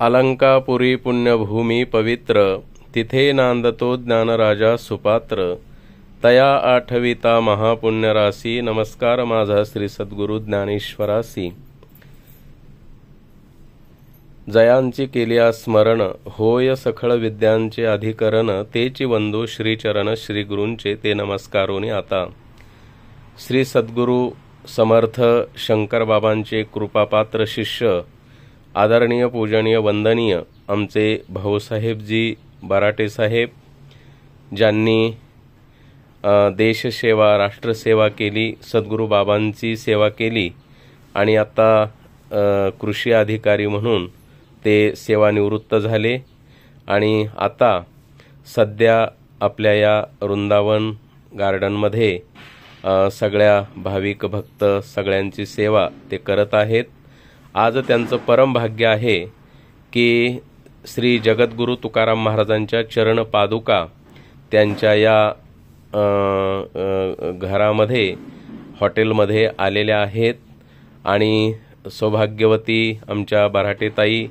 अलंकापुरी पुण्यभूमी पवित्र, तिथे नांदतो ज्ञानराजा सुपात्र। तया आठविता महापुण्यरासी, नमस्कार माझा श्री सद्गुरु ज्ञानेश्वरासी। जयांची केलिया स्मरण, होय सखळ विद्यांचे अधिकरण। तेची वंदू श्रीचरण श्रीगुरूंचे, ते नमस्कारोनी आता। श्री सद्गुरु समर्थ शंकर बाबांचे कृपापात्र शिष्य, आदरणीय पूजनीय वंदनीय आमचे भाऊसाहेबजी बराटे साहेब, ज्यांनी देशसेवा राष्ट्रसेवा केली, सद्गुरु बाबांची सेवा केली आणि आता कृषी अधिकारी म्हणून ते सेवानिवृत्त झाले आणि आता सध्या आपल्या या वृंदावन गार्डनमध्ये सगळ्या भाविक भक्त सगळ्यांची सेवा ते करत आहेत। आज त्यांचं परम भाग्य आहे की श्री जगद्गुरु तुकाराम महाराजांच्या चरण पादुका त्यांच्या या घरामध्ये हॉटेलमध्ये आलेल्या आहेत आणि सौभाग्यवती आमच्या बराटेताई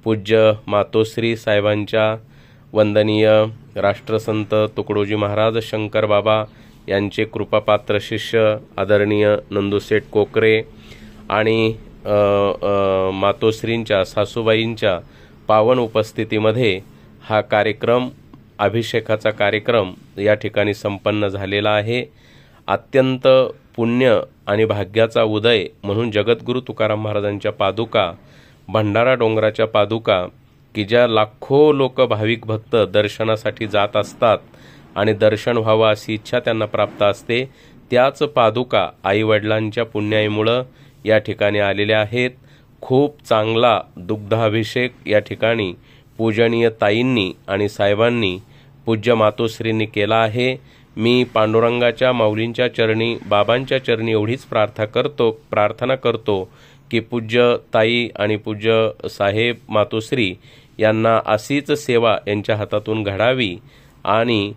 पूज्य मातोश्री साहेबांच्या वंदनीय राष्ट्रसंत तुकडोजी महाराज शंकर बाबा यांचे कृपापात्र शिष्य आदरणीय नंदुसेठ कोकरे आणि मातोश्रींच्या सासूबाईंच्या पावन उपस्थितीमध्ये हा कार्यक्रम अभिषेकाचा कार्यक्रम या ठिकाणी संपन्न झालेला आहे। अत्यंत पुण्य आणि भाग्याचा उदय म्हणून जगद्गुरु तुकाराम महाराजांच्या पादुका, भंडारा डोंगराच्या पादुका की ज्या लाखो लोक भाविक भक्त दर्शनासाठी जात असतात आणि दर्शन व्हावं अशी इच्छा त्यांना प्राप्त असते, त्याच पादुका आईवडिलांच्या पुण्याईमुळे या ठिकाणी आलेल्या आहेत। खूप चांगला दुग्धाभिषेक या ठिकाणी पूजनीय ताईंनी आणि साहेबांनी पूज्य मातोश्रींनी केला आहे। मी पांडुरंगाच्या माऊलींच्या चरणी बाबांच्या चरणी एवढीच प्रार्थना करतो की पूज्य ताई आणि पूज्य साहेब मातोश्री यांना अशीच सेवा यांच्या हातातून घडावी आणि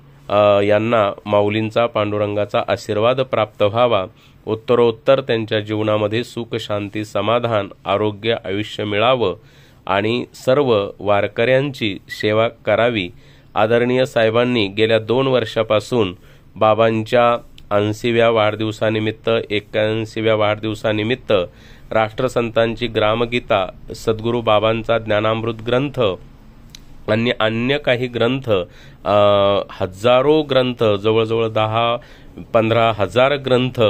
यांना माऊलींचा पांडुरंगाचा आशीर्वाद प्राप्त व्हावा। उत्तरोत्तर त्यांच्या जीवनामध्ये सुख शांती समाधान आरोग्य आयुष्य मिळावं आणि सर्व वारकऱ्यांची सेवा करावी। आदरणीय साहेबांनी गेल्या 2 वर्षापासून बाबांच्या 80व्या वाढदिवसानिमित्त 81व्या वाढदिवसानिमित्त राष्ट्रसंतांची ग्रामगीता, सद्गुरु बाबांचा ज्ञानामृत ग्रंथ आणि अन्य काही ग्रंथ, हजारो ग्रंथ, जवळजवळ 10-15 हजार ग्रंथ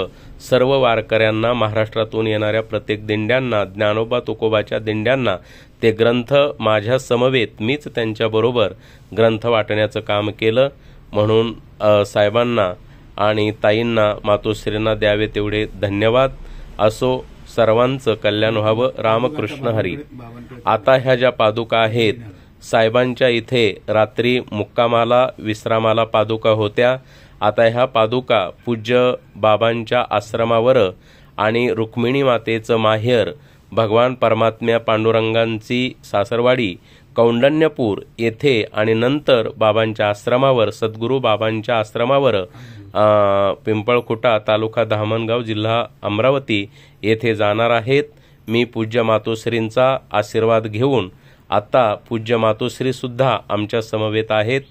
सर्व वारकऱ्यांना, महाराष्ट्रातून येणाऱ्या प्रत्येक दिंड्यांना, ज्ञानोबा तुकोबाच्या दिंड्यांना ते ग्रंथ माझ्या समवेत मीच त्यांच्याबरोबर ग्रंथ वाटण्याचं काम केलं। म्हणून साहेबांना आणि ताईंना मातोश्रींना द्यावे तेवढे धन्यवाद। असो, सर्वांचं कल्याण व्हावं। रामकृष्ण हरी। आता ह्या ज्या पादुका आहेत, साहेबांच्या इथे रात्री मुक्कामाला विश्रामाला पादुका होत्या। आता ह्या पादुका पूज्य बाबांच्या आश्रमावर आणि रुक्मिणी मातेचं माहेर भगवान परमात्म्या पांडुरंगांची सासरवाडी कौंडण्यपूर येथे आणि नंतर बाबांच्या आश्रमावर, सद्गुरु बाबांच्या आश्रमावर पिंपळखुटा तालुका धामणगाव जिल्हा अमरावती येथे जाणार आहेत। मी पूज्य मातोश्रींचा आशीर्वाद घेऊन आता पूज्य मातोश्री सुद्धा आमच्या समवेत आहेत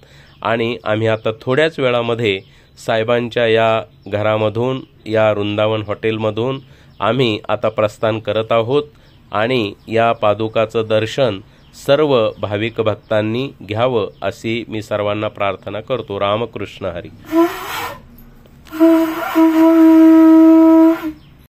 आणि आम्ही आता थोड्याच वेळामध्ये साहेबांच्या या घरामधून, या वृंदावन हॉटेलमधून आम्ही आता प्रस्थान करत आहोत आणि या पादुकाचं दर्शन सर्व भाविक भक्तांनी घ्यावं अशी मी सर्वांना प्रार्थना करतो। रामकृष्ण हरी।